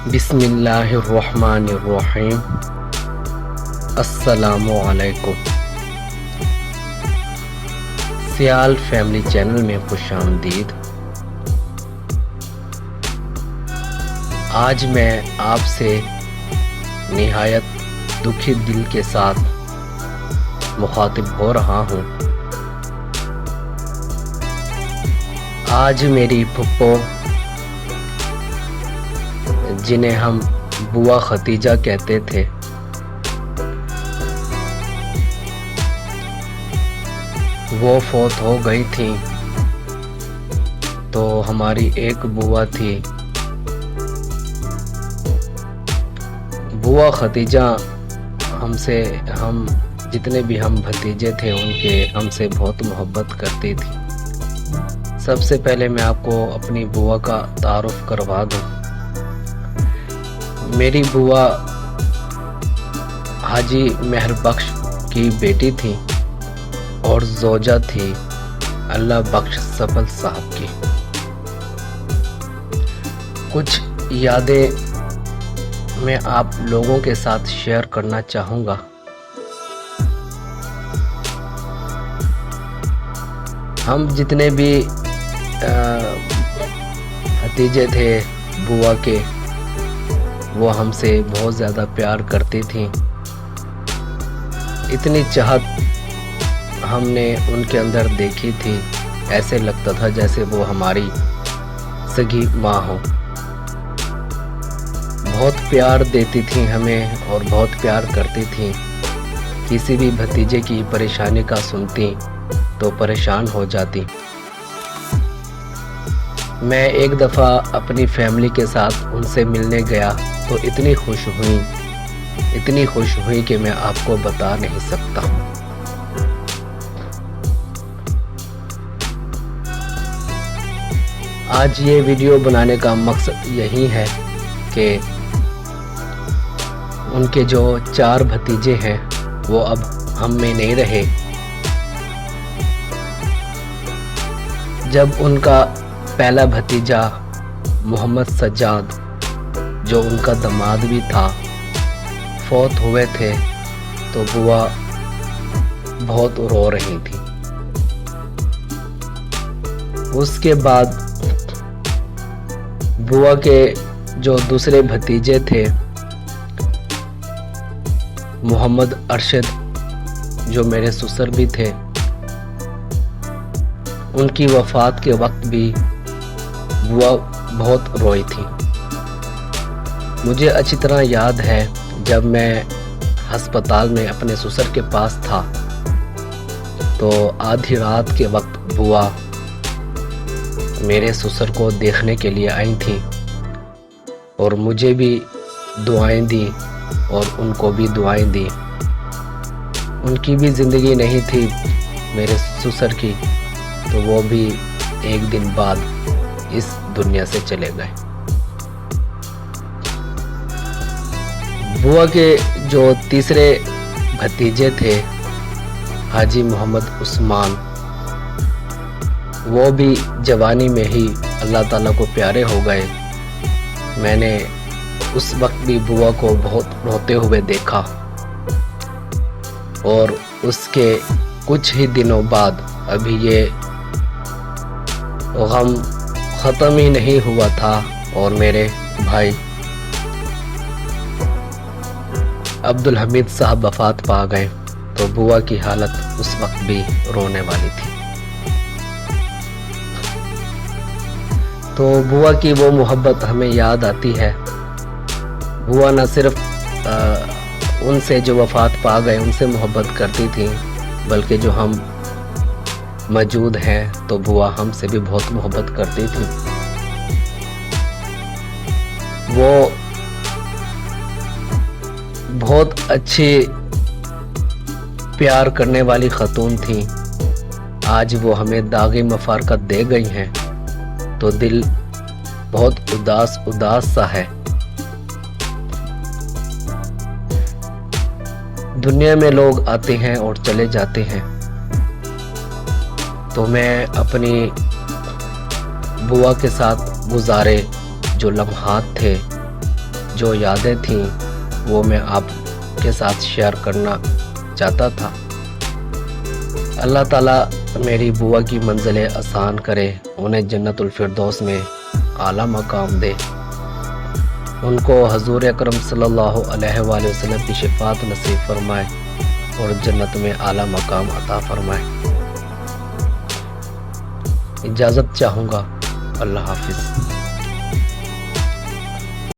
بسم اللہ الرحمن الرحیم۔ السلام علیکم۔ سیال فیملی چینل میں خوش آمدید۔ آج میں آپ سے نہایت دکھی دل کے ساتھ مخاطب ہو رہا ہوں۔ آج میری پھپھو، جنہیں ہم بوا ختیجہ کہتے تھے، وہ فوت ہو گئی تھیں۔ تو ہماری ایک بوا تھی، بوا ختیجہ، ہم جتنے بھی ہم بھتیجے تھے ان کے ہم سے بہت محبت کرتی تھی۔ سب سے پہلے میں آپ کو اپنی بوا کا تعارف کروا دوں۔ میری بوا حاجی مہر بخش کی بیٹی تھی اور زوجہ تھی اللہ بخش سبل صاحب کی۔ کچھ یادیں میں آپ لوگوں کے ساتھ شیئر کرنا چاہوں گا۔ ہم جتنے بھی بھتیجے تھے بوا کے، وہ ہم سے بہت زیادہ پیار کرتی تھیں۔ اتنی چاہت ہم نے ان کے اندر دیکھی تھی، ایسے لگتا تھا جیسے وہ ہماری سگی ماں ہو۔ بہت پیار دیتی تھیں ہمیں اور بہت پیار کرتی تھیں۔ کسی بھی بھتیجے کی پریشانی کا سنتی تو پریشان ہو جاتی۔ میں ایک دفعہ اپنی فیملی کے ساتھ ان سے ملنے گیا تو اتنی خوش ہوئی کہ میں آپ کو بتا نہیں سکتا۔ آج یہ ویڈیو بنانے کا مقصد یہی ہے کہ ان کے جو 4 بھتیجے ہیں وہ اب ہم میں نہیں رہے۔ جب ان کا پہلا بھتیجا محمد سجاد، جو ان کا داماد بھی تھا، فوت ہوئے تھے تو بوا بہت رو رہی تھی۔ اس کے بعد بوا کے جو دوسرے بھتیجے تھے محمد ارشد، جو میرے سسر بھی تھے، ان کی وفات کے وقت بھی بوا بہت روئی تھی۔ مجھے اچھی طرح یاد ہے جب میں ہسپتال میں اپنے سسر کے پاس تھا تو آدھی رات کے وقت بوا میرے سسر کو دیکھنے کے لیے آئی تھیں اور مجھے بھی دعائیں دی اور ان کو بھی دعائیں دی۔ ان کی بھی زندگی نہیں تھی میرے سسر کی، تو وہ بھی ایک دن بعد اس دنیا سے چلے گئے۔ بوا کے جو تیسرے بھتیجے تھے حاجی محمد عثمان، وہ بھی جوانی میں ہی اللہ تعالیٰ کو پیارے ہو گئے۔ میں نے اس وقت بھی بوا کو بہت روتے ہوئے دیکھا اور اس کے کچھ ہی دنوں بعد ابھی یہ غم ختم ہی نہیں ہوا تھا اور میرے بھائی عبدالحمید صاحب وفات پا گئے، تو بوا کی حالت اس وقت بھی رونے والی تھی۔ تو بوا کی وہ محبت ہمیں یاد آتی ہے۔ بوا نہ صرف ان سے جو وفات پا گئے ان سے محبت کرتی تھی، بلکہ جو ہم موجود ہیں تو بوا ہم سے بھی بہت محبت کرتی تھی۔ وہ بہت اچھی پیار کرنے والی خاتون تھی۔ آج وہ ہمیں داغی مفارقت دے گئی ہیں تو دل بہت اداس سا ہے۔ دنیا میں لوگ آتے ہیں اور چلے جاتے ہیں، تو میں اپنی بوا کے ساتھ گزارے جو لمحات تھے جو یادیں تھیں وہ میں آپ کے ساتھ شیئر کرنا چاہتا تھا۔ اللہ تعالیٰ میری بوا کی منزلیں آسان کرے، انہیں جنت الفردوس میں اعلیٰ مقام دے، ان کو حضور اکرم صلی اللہ علیہ وآلہ وسلم کی شفاعت نصیب فرمائے اور جنت میں اعلیٰ مقام عطا فرمائے۔ اجازت چاہوں گا، اللہ حافظ۔